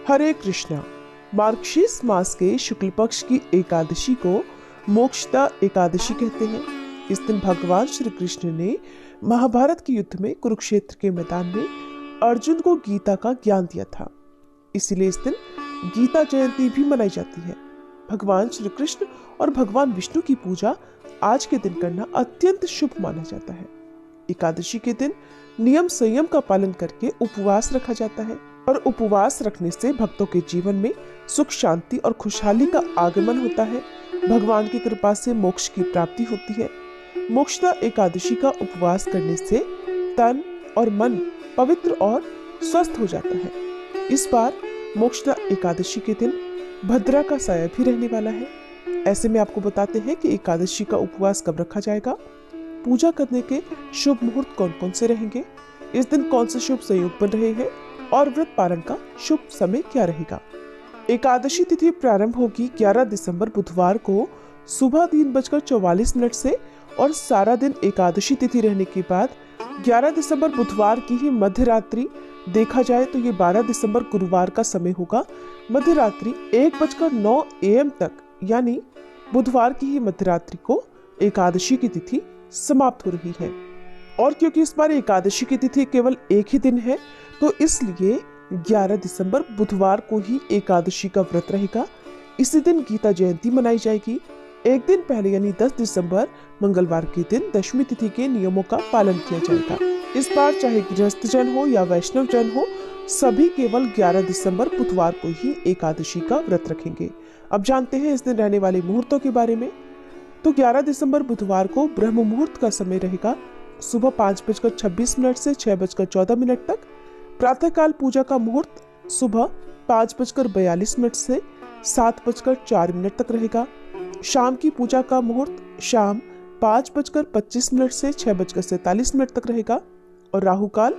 हरे कृष्णा। मार्गशीर्ष मास के शुक्ल पक्ष की एकादशी को मोक्षदा एकादशी कहते हैं। इस दिन भगवान श्री कृष्ण ने महाभारत के युद्ध में कुरुक्षेत्र के मैदान में अर्जुन को गीता का ज्ञान दिया था। इसीलिए इस दिन गीता जयंती भी मनाई जाती है। भगवान श्री कृष्ण और भगवान विष्णु की पूजा आज के दिन करना अत्यंत शुभ माना जाता है। एकादशी के दिन नियम संयम का पालन करके उपवास रखा जाता है और उपवास रखने से भक्तों के जीवन में सुख शांति और खुशहाली का आगमन होता है। भगवान की कृपा से मोक्ष की प्राप्ति होती है। मोक्षदा एकादशी का उपवास करने से तन और मन पवित्र और स्वस्थ हो जाता है। इस बार मोक्षदा एकादशी के दिन भद्रा का साया भी रहने वाला है। ऐसे में आपको बताते हैं कि एकादशी का उपवास कब रखा जाएगा, पूजा करने के शुभ मुहूर्त कौन कौन से रहेंगे, इस दिन कौन से शुभ संयोग बन रहे हैं और व्रत पालन का शुभ समय क्या रहेगा। एकादशी तिथि प्रारंभ होगी 11 दिसंबर बुधवार को सुबह 3:44 से और सारा दिन एकादशी तिथि रहने के बाद 11 दिसंबर बुधवार की ही मध्य रात्रि देखा जाए तो ये 12 दिसंबर गुरुवार का समय होगा। मध्य रात्रि 1:09 AM तक यानी बुधवार की ही मध्य रात्रि को एकादशी की तिथि समाप्त हो रही है। और क्योंकि इस बार एकादशी की तिथि केवल एक ही दिन है तो इसलिए 11 दिसंबर बुधवार को ही एकादशी का व्रत रहेगा। इसी दिन गीता जयंती मनाई जाएगी। एक दिन पहले यानी 10 दिसंबर मंगलवार के दिन दशमी तिथि के नियमों का पालन किया जाएगा। इस बार चाहे गृहस्थ जन हो या वैष्णव जन हो, सभी केवल 11 दिसंबर बुधवार को ही एकादशी का व्रत रखेंगे। अब जानते हैं इस दिन रहने वाले मुहूर्तों के बारे में। तो 11 दिसंबर बुधवार को ब्रह्म मुहूर्त का समय रहेगा सुबह 5:26 से 6:14 तक। प्रातःकाल पूजा का मुहूर्त सुबह 5:42 से 7:04 तक रहेगा। शाम की पूजा का मुहूर्त शाम 5:25 से 6:47 तक रहेगा और राहुकाल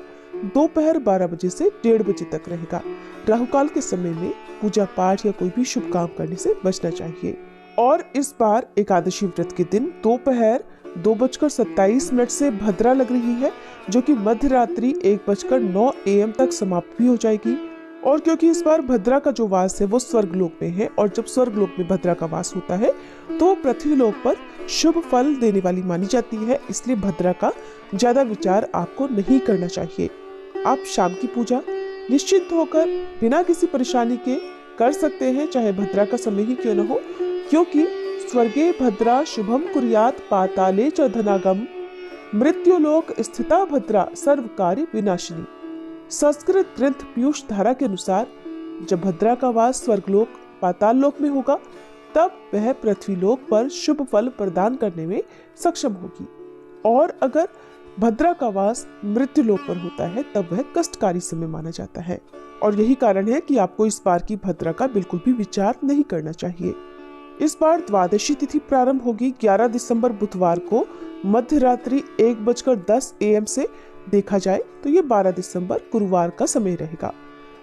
दोपहर 12 बजे से 1:30 बजे तक रहेगा। राहुकाल के समय में पूजा पाठ या कोई भी शुभ काम करने से बचना चाहिए। और इस बार एकादशी व्रत के दिन दोपहर 2:27 से भद्रा लग रही है, जो कि मध्य रात्रि 1:09 AM तक समाप्त भी हो जाएगी। और क्योंकि इस बार भद्रा का जो वास है वो स्वर्गलोक में है और जब स्वर्गलोक में भद्रा का वास होता है तो पृथ्वीलोक पर शुभ फल देने वाली मानी जाती है, इसलिए भद्रा का ज्यादा विचार आपको नहीं करना चाहिए। आप शाम की पूजा निश्चिंत होकर बिना किसी परेशानी के कर सकते हैं, चाहे भद्रा का समय ही क्यों न हो, क्योंकि स्वर्गे भद्रा शुभम कुर्यात पाताले च धनागम मृत्युलोक स्थिता भद्रा सर्व कार्य विनाशिनी। संस्कृत ग्रंथ पीयूष धारा के अनुसार जब भद्रा का वास स्वर्गलोक पाताल लोक में होगा तब वह पृथ्वीलोक पर शुभ फल प्रदान करने में सक्षम होगी, और अगर भद्रा का वास मृत्युलोक पर होता है तब वह कष्टकारी समय माना जाता है। और यही कारण है कि आपको इस बार की भद्रा का बिल्कुल भी विचार नहीं करना चाहिए। इस बार द्वादशी तिथि प्रारंभ होगी 11 दिसंबर बुधवार को मध्य रात्रि 1:10 AM से देखा जाए तो ये 12 दिसंबर गुरुवार का समय रहेगा।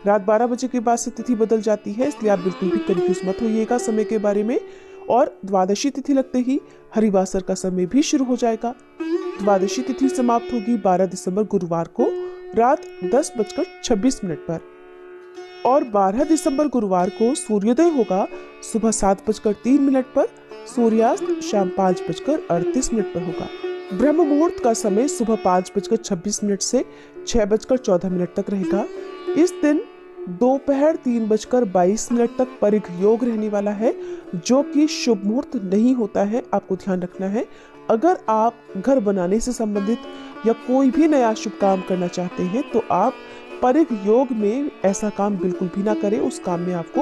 रात 12 बजे के बाद से तिथि बदल जाती है, इसलिए आप बिल्कुल भी कंफ्यूज मत होइएगा समय के बारे में। और द्वादशी तिथि लगते ही हरिवासर का समय भी शुरू हो जाएगा। द्वादशी तिथि समाप्त होगी 12 दिसंबर गुरुवार को रात 10:26 पर और 12 दिसंबर गुरुवार को सूर्योदय होगा सुबह 7:03 पर। सूर्यास्त शाम 5:38 पर होगा। ब्रह्म मुहूर्त का समय सुबह 5:26 से 6:14 तक रहेगा। इस दिन दोपहर 3:22 तक परिघ योग रहने वाला है, जो कि शुभ मुहूर्त नहीं होता है, आपको ध्यान रखना है। अगर आप घर बनाने से संबंधित या कोई भी नया शुभ काम करना चाहते हैं तो आप परिघ योग में ऐसा काम बिल्कुल भी ना करें। उस काम में आपको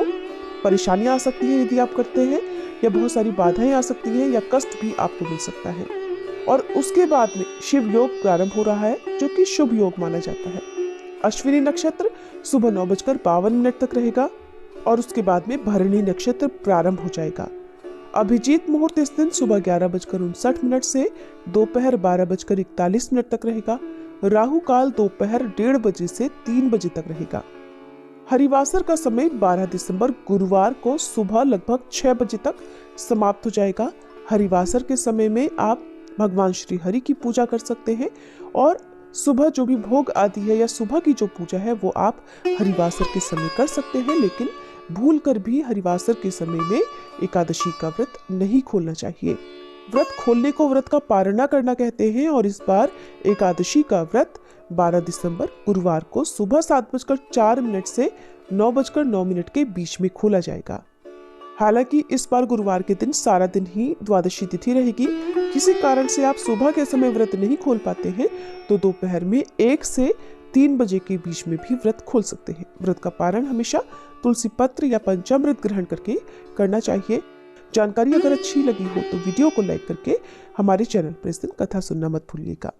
परेशानियां आ सकती हैं यदि आप करते हैं, या बहुत सारी बाधाएं आ सकती हैं या कष्ट भी आपको मिल सकता है। और उसके बाद में शिव योग प्रारंभ हो रहा है, जो कि शुभ योग माना जाता है। अश्विनी नक्षत्र सुबह 9:52 तक रहेगा और उसके बाद में भरणी नक्षत्र प्रारंभ हो जाएगा। अभिजीत मुहूर्त इस दिन सुबह 11:59 से दोपहर 12:41 तक रहेगा। राहु काल दोपहर 1:30 बजे से 3 बजे तक रहेगा। हरिवासर का समय 12 दिसंबर गुरुवार को सुबह लगभग 6 बजे तक समाप्त हो जाएगा। हरिवासर के समय में आप भगवान श्री हरि की पूजा कर सकते हैं और सुबह जो भी भोग आदि है या सुबह की जो पूजा है वो आप हरिवासर के समय कर सकते हैं, लेकिन भूल कर भी हरिवासर के समय में एकादशी का व्रत नहीं खोलना चाहिए। व्रत खोलने को व्रत का पारणा करना कहते हैं और इस बार एकादशी का व्रत 12 दिसंबर गुरुवार को सुबह 7:04 से 9:09 के बीच में खोला जाएगा। हालांकि इस बार गुरुवार के दिन सारा दिन ही द्वादशी तिथि रहेगी। किसी कारण से आप सुबह के समय व्रत नहीं खोल पाते हैं तो दोपहर में 1 से 3 बजे के बीच में भी व्रत खोल सकते हैं। व्रत का पारण हमेशा तुलसी पत्र या पंचामृत ग्रहण करके करना चाहिए। जानकारी अगर अच्छी लगी हो तो वीडियो को लाइक करके हमारे चैनल पर इस दिन कथा सुनना मत भूलिएगा।